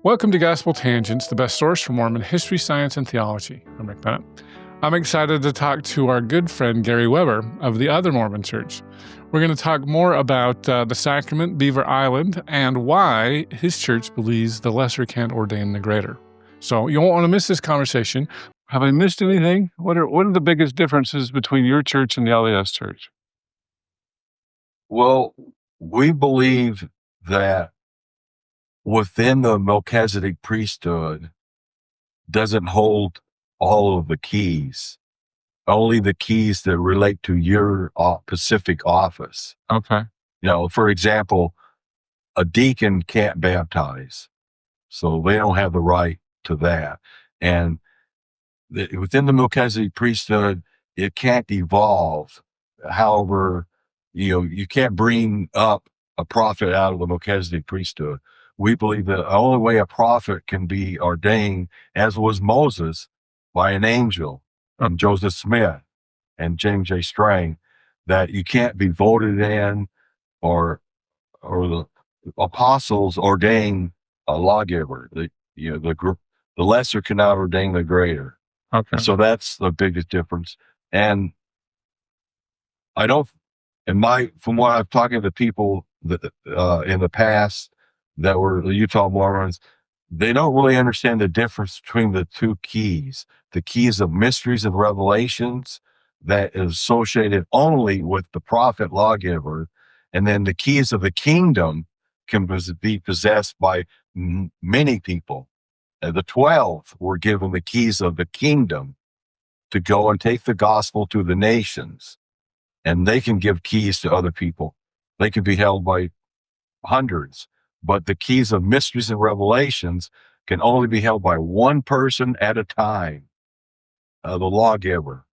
Welcome to Gospel Tangents, the best source for Mormon history, science, and theology. I'm Rick Bennett. I'm excited to talk to our good friend Gary Weber of the Other Mormon Church. We're going to talk more about the Sacrament Beaver Island and why his church believes the lesser can't ordain the greater. So you won't want to miss this conversation. Have I missed anything? What are the biggest differences between your church and the LDS church? Well, we believe that within the Melchizedek priesthood doesn't hold all of the keys, only the keys that relate to your specific office. Okay. For example, a deacon can't baptize, so they don't have the right to that. And within the Melchizedek priesthood, it can't evolve. However, you can't bring up a prophet out of the Melchizedek priesthood. We believe that the only way a prophet can be ordained, as was Moses, by an angel, and Joseph Smith and James J. Strang, that you can't be voted in or the apostles ordain a lawgiver. The lesser cannot ordain the greater. Okay. So that's the biggest difference. And from what I've talking to people that in the past that were the Utah Mormons, they don't really understand the difference between the two keys. The keys of mysteries and revelations that is associated only with the prophet lawgiver, and then the keys of the kingdom can be possessed by many people. The 12 were given the keys of the kingdom to go and take the gospel to the nations, and they can give keys to other people. They can be held by hundreds, but the keys of mysteries and revelations can only be held by one person at a time, the lawgiver.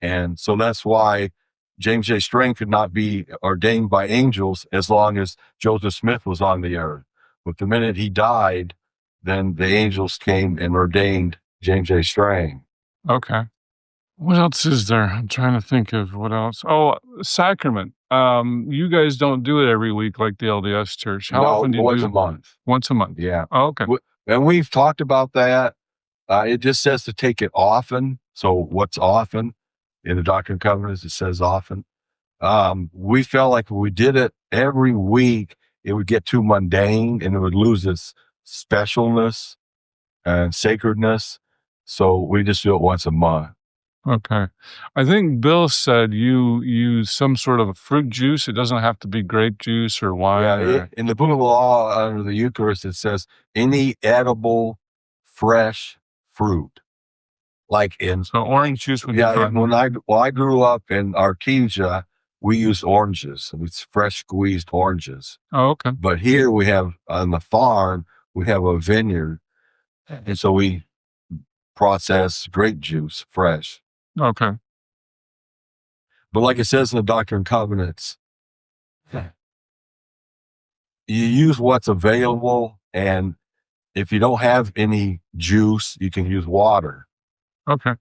And so that's why James J. Strang could not be ordained by angels as long as Joseph Smith was on the earth. But the minute he died, then the angels came and ordained James J. Strang. Okay. What else is there? I'm trying to think of what else. Oh, sacrament. You guys don't do it every week like the LDS church. How often do you do it? Once a month. Once a month. Yeah. Oh, okay. And we've talked about that. It just says to take it often. So what's often? In the Doctrine and Covenants, it says often. We felt like if we did it every week, it would get too mundane and it would lose its specialness and sacredness. So we just do it once a month. Okay. I think Bill said you use some sort of a fruit juice. It doesn't have to be grape juice or wine. Yeah, in the Book of the Law, under the Eucharist, it says any edible, fresh fruit. So orange juice would be fine. When I grew up in Artesia, we used oranges. It's fresh squeezed oranges. Oh, okay. But here we have, on the farm, we have a vineyard. And so we process grape juice fresh. Okay. But like it says in the Doctrine and Covenants, you use what's available. And if you don't have any juice, you can use water. Okay.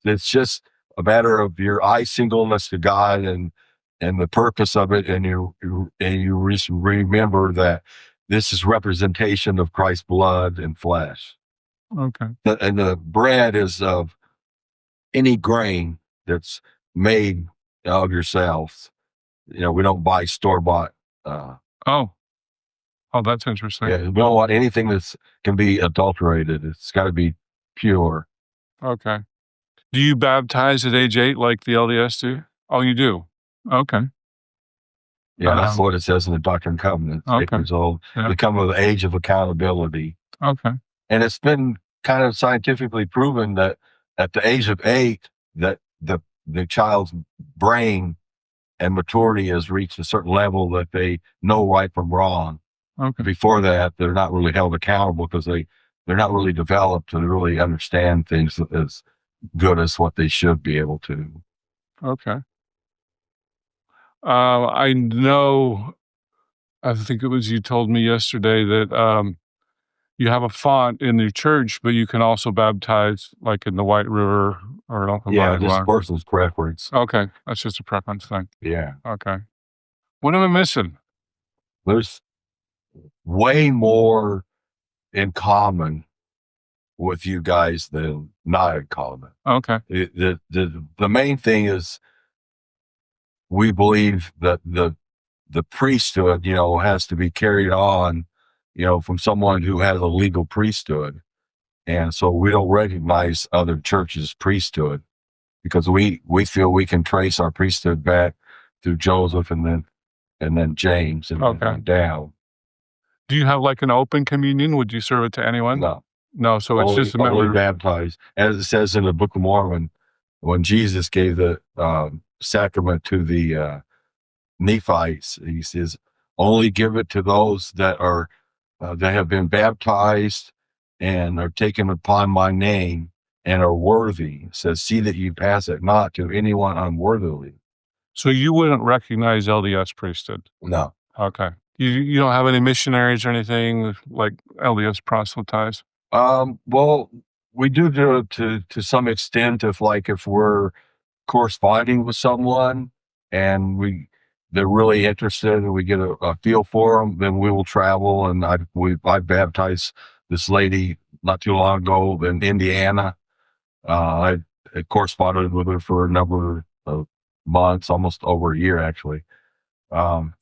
It's just a matter of your eye singleness to God and the purpose of it, and you remember that this is representation of Christ's blood and flesh. Okay. And the bread is of any grain that's made of yourself. We don't buy store-bought. Oh, that's interesting. Yeah, we don't want anything that can be adulterated. It's got to be pure. Okay. Do you baptize at age 8 like the LDS do? Oh, you do? Okay. Yeah, that's what it says in the Doctrine and Covenants. Okay. 8 years old. Yeah. They come with the age of accountability. Okay. And it's been kind of scientifically proven that at the age of 8, that the child's brain and maturity has reached a certain level that they know right from wrong. Okay. Before that, they're not really held accountable because they're not really developed to really understand things as good as what they should be able to. Okay. I know, I think it was you told me yesterday that you have a font in your church, but you can also baptize like in the White River or just a person's preference. Okay. That's just a preference thing. Yeah. Okay. What am I missing? There's way more in common with you guys than not in common. Okay. The main thing is we believe that the priesthood, has to be carried on, from someone who has a legal priesthood. And so we don't recognize other churches' priesthood because we feel we can trace our priesthood back through Joseph and then James and Okay. down. Do you have like an open communion? Would you serve it to anyone? No, so it's just a only member. baptized. As it says in the Book of Mormon, when Jesus gave the sacrament to the Nephites, he says, only give it to those that are that have been baptized and are taken upon my name and are worthy. It says, see that you pass it not to anyone unworthily. So you wouldn't recognize LDS priesthood? No. Okay. You don't have any missionaries or anything like LDS proselytize? Well, we do it to some extent if we're corresponding with someone and they're really interested and we get a feel for them, then we will travel. And I baptized this lady not too long ago in Indiana. I corresponded with her for a number of months, almost over a year actually.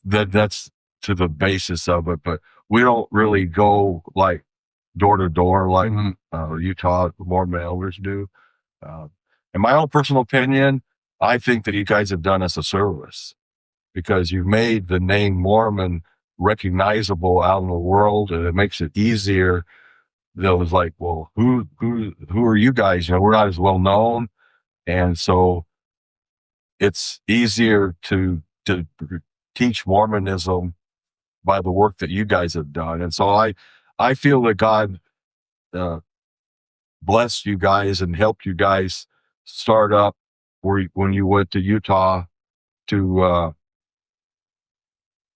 That's to the basis of it, but we don't really go like door to door like Utah Mormon elders do. In my own personal opinion, I think that you guys have done us a service because you've made the name Mormon recognizable out in the world, and it makes it easier. That was like, well, who are you guys? We're not as well known, and so it's easier to teach Mormonism by the work that you guys have done. And so I feel that God blessed you guys and helped you guys start up when you went to Utah to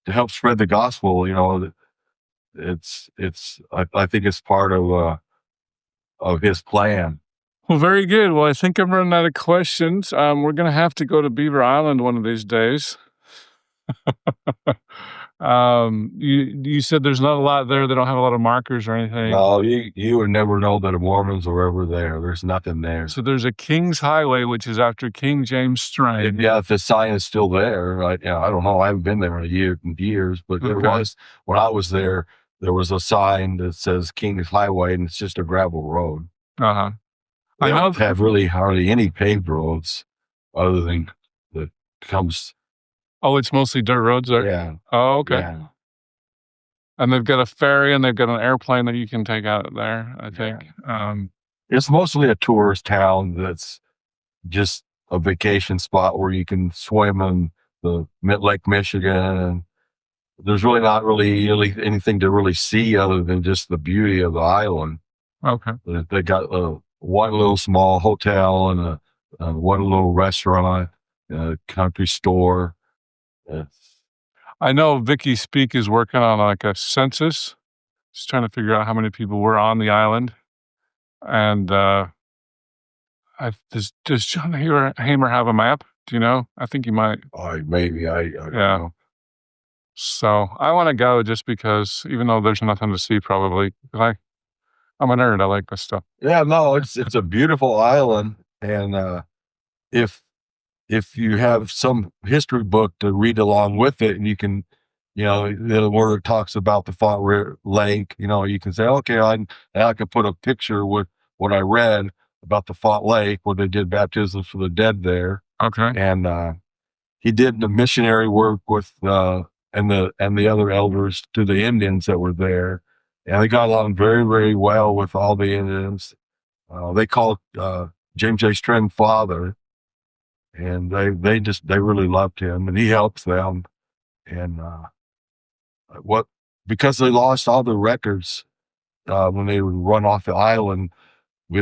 help spread the gospel. I think it's part of his plan. Well, very good. Well, I think I'm running out of questions. We're going to have to go to Beaver Island one of these days. You said there's not a lot there. They don't have a lot of markers or anything. No, you would never know that the Mormons were ever there. There's nothing there. So there's a King's Highway, which is after King James Strang. Yeah, if the sign is still there, I don't know. I haven't been there in years, but there was, when I was there was a sign that says King's Highway, and it's just a gravel road. Uh-huh. They don't have really hardly any paved roads other than that comes. Oh, it's mostly dirt roads there? Yeah. Oh, okay. Yeah. And they've got a ferry and they've got an airplane that you can take out there, I think. It's mostly a tourist town that's just a vacation spot where you can swim in the Lake Michigan, and there's really not really anything to really see other than just the beauty of the island. Okay. They got one little small hotel and one little restaurant, a country store. I know Vicky Speak is working on like a census. She's trying to figure out how many people were on the island. And does John Hamer have a map? Do you know? I think he might. Maybe. I don't know. So I want to go just because, even though there's nothing to see, probably. I'm a nerd. I like this stuff. Yeah, no, it's a beautiful island, and if you have some history book to read along with it, and you can, where it talks about the Font Lake, you can say, okay, I can put a picture with what I read about the Font Lake where they did baptisms for the dead there. Okay. And he did the missionary work with and the other elders to the Indians that were there, and they got along very, very well with all the Indians. They called James J. Strang father. And they really loved him, and he helped them. And because they lost all the records when they would run off the island,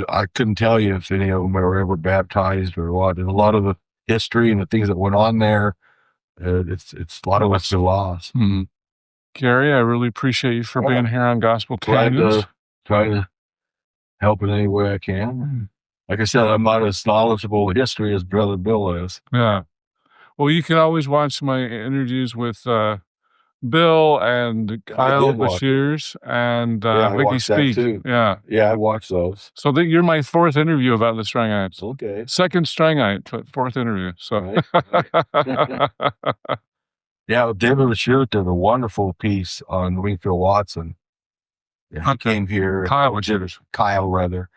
I couldn't tell you if any of them were ever baptized or what. And a lot of the history and the things that went on there, it's a lot of it's lost. Mm-hmm. Gary, I really appreciate you for being here on Gospel Tangents. Try to help in any way I can. Like I said, I'm not as knowledgeable in history as Brother Bill is. Yeah. Well, you can always watch my interviews with Bill and Kyle did watch it. Bashir's and Yeah, I Vicky watched that Speak. too. Yeah. Yeah, I watched those. So you're my fourth interview about the Strangites. Okay. Second Strangite, but fourth interview. So Right. Yeah, David Lachute did a wonderful piece on Wingfield Watson. Yeah, he came here, Kyle rather,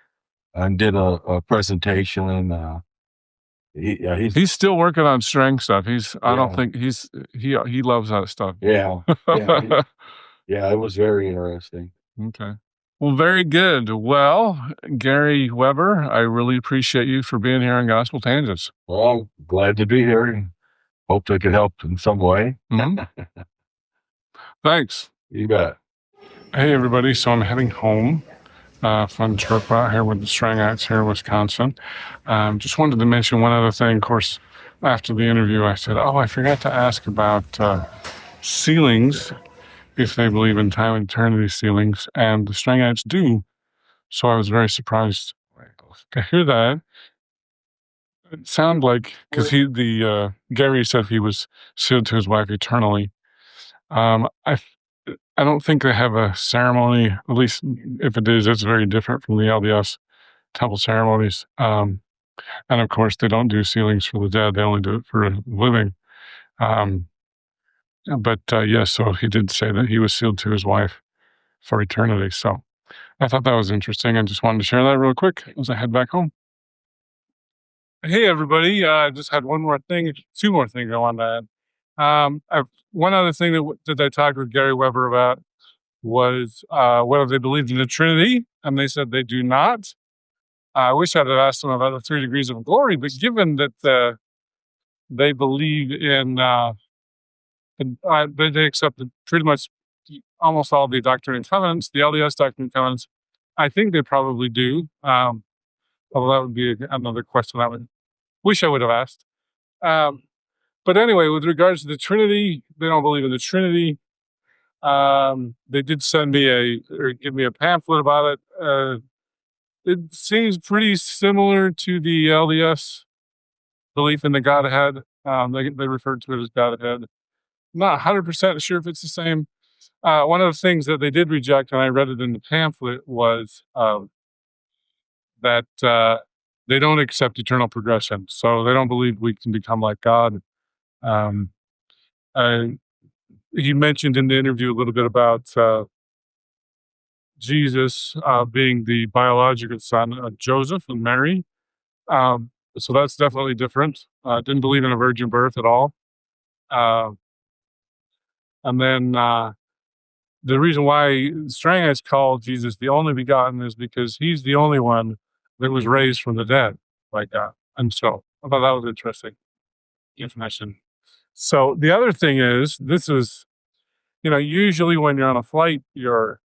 and did a presentation. And he's still working on string stuff. I don't Yeah. think he loves that stuff. yeah, yeah, it was very interesting. Okay. Well, very good. Well, Gary Weber, I really appreciate you for being here on Gospel Tangents. Well, I'm glad to be here and hope I could help in some way. Thanks. You bet. Hey, everybody. So I'm heading home from trip out here with the Strangites here in Wisconsin. Just wanted to mention one other thing. Of course, after the interview, I said, I forgot to ask about sealings, if they believe in time and eternity sealings, and the Strangites do. So I was very surprised to hear that. It sounded like, because Gary said he was sealed to his wife eternally. I don't think they have a ceremony, at least if it is, it's very different from the LDS temple ceremonies. And of course, they don't do sealings for the dead, they only do it for the living. But yes, so he did say that he was sealed to his wife for eternity. So I thought that was interesting. I just wanted to share that real quick as I head back home. Hey, everybody. I just had two more things I wanted to add. One other thing that I talked with Gary Weber about was whether they believed in the Trinity, and they said they do not. I wish I'd have asked them about the 3 degrees of glory, but given that they believe in, they accept pretty much almost all the Doctrine and Covenants, the LDS Doctrine and Covenants, I think they probably do. Although that would be another question I wish I would have asked. But anyway, with regards to the Trinity, they don't believe in the Trinity. They did send me give me a pamphlet about it. It seems pretty similar to the LDS belief in the Godhead. They referred to it as Godhead. Not 100% sure if it's the same. One of the things that they did reject, and I read it in the pamphlet, was that they don't accept eternal progression. So they don't believe we can become like God. He mentioned in the interview a little bit about Jesus being the biological son of Joseph and Mary. So that's definitely different. Didn't believe in a virgin birth at all. And then the reason why Strangites call Jesus the only begotten is because he's the only one that was raised from the dead by God. And so I thought that was interesting information. So the other thing is, this is, usually when you're on a flight, you're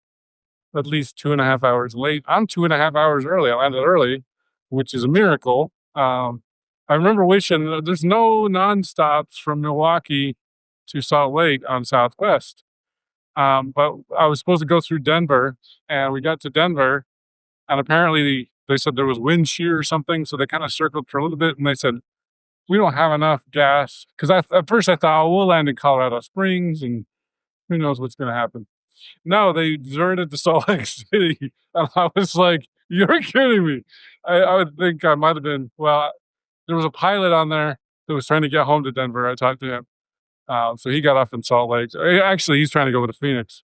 at least 2.5 hours late. I'm 2.5 hours early. I landed early, which is a miracle. I remember wishing there's no nonstops from Milwaukee to Salt Lake on Southwest. But I was supposed to go through Denver, and we got to Denver, and apparently they said there was wind shear or something, so they kind of circled for a little bit, and they said, we don't have enough gas. Because at first I thought, we'll land in Colorado Springs, and who knows what's going to happen. No, they diverted to Salt Lake City, and I was like, you're kidding me. I would think I might have been, there was a pilot on there that was trying to get home to Denver. I talked to him. So he got off in Salt Lake. Actually, he's trying to go to Phoenix.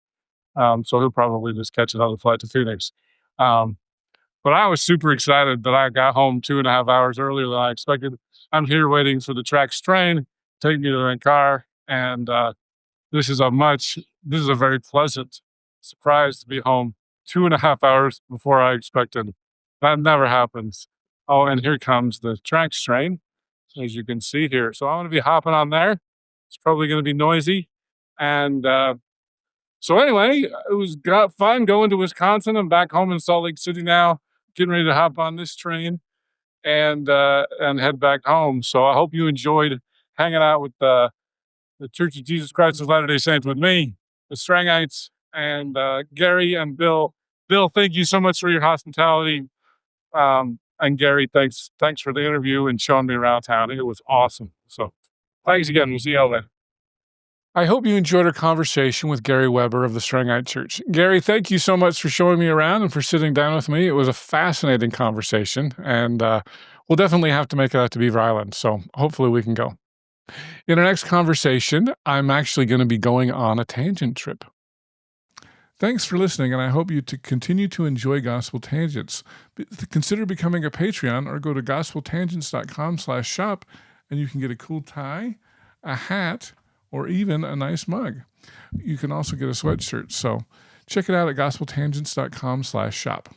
So he'll probably just catch another flight to Phoenix. But I was super excited that I got home 2.5 hours earlier than I expected. I'm here waiting for the Trax train, take me to my car. And this is a very pleasant surprise to be home 2.5 hours before I expected. That never happens. Oh, and here comes the Trax train, as you can see here. So I'm going to be hopping on there. It's probably going to be noisy. And so anyway, it was fun going to Wisconsin. I'm back home in Salt Lake City now, getting ready to hop on this train and head back home. So I hope you enjoyed hanging out with the Church of Jesus Christ of Latter-day Saints with me, the Strangites, and Gary and Bill. Bill, thank you so much for your hospitality. And Gary, thanks for the interview and showing me around town. It was awesome. So thanks again. We'll see you all later. I hope you enjoyed our conversation with Gary Weber of the Strangite Church. Gary, thank you so much for showing me around and for sitting down with me. It was a fascinating conversation, and we'll definitely have to make it out to Beaver Island, so hopefully we can go. In our next conversation, I'm actually going to be going on a tangent trip. Thanks for listening, and I hope you continue to enjoy Gospel Tangents. Consider becoming a Patreon or go to gospeltangents.com/shop, and you can get a cool tie, a hat, or even a nice mug. You can also get a sweatshirt, so check it out at gospeltangents.com/shop.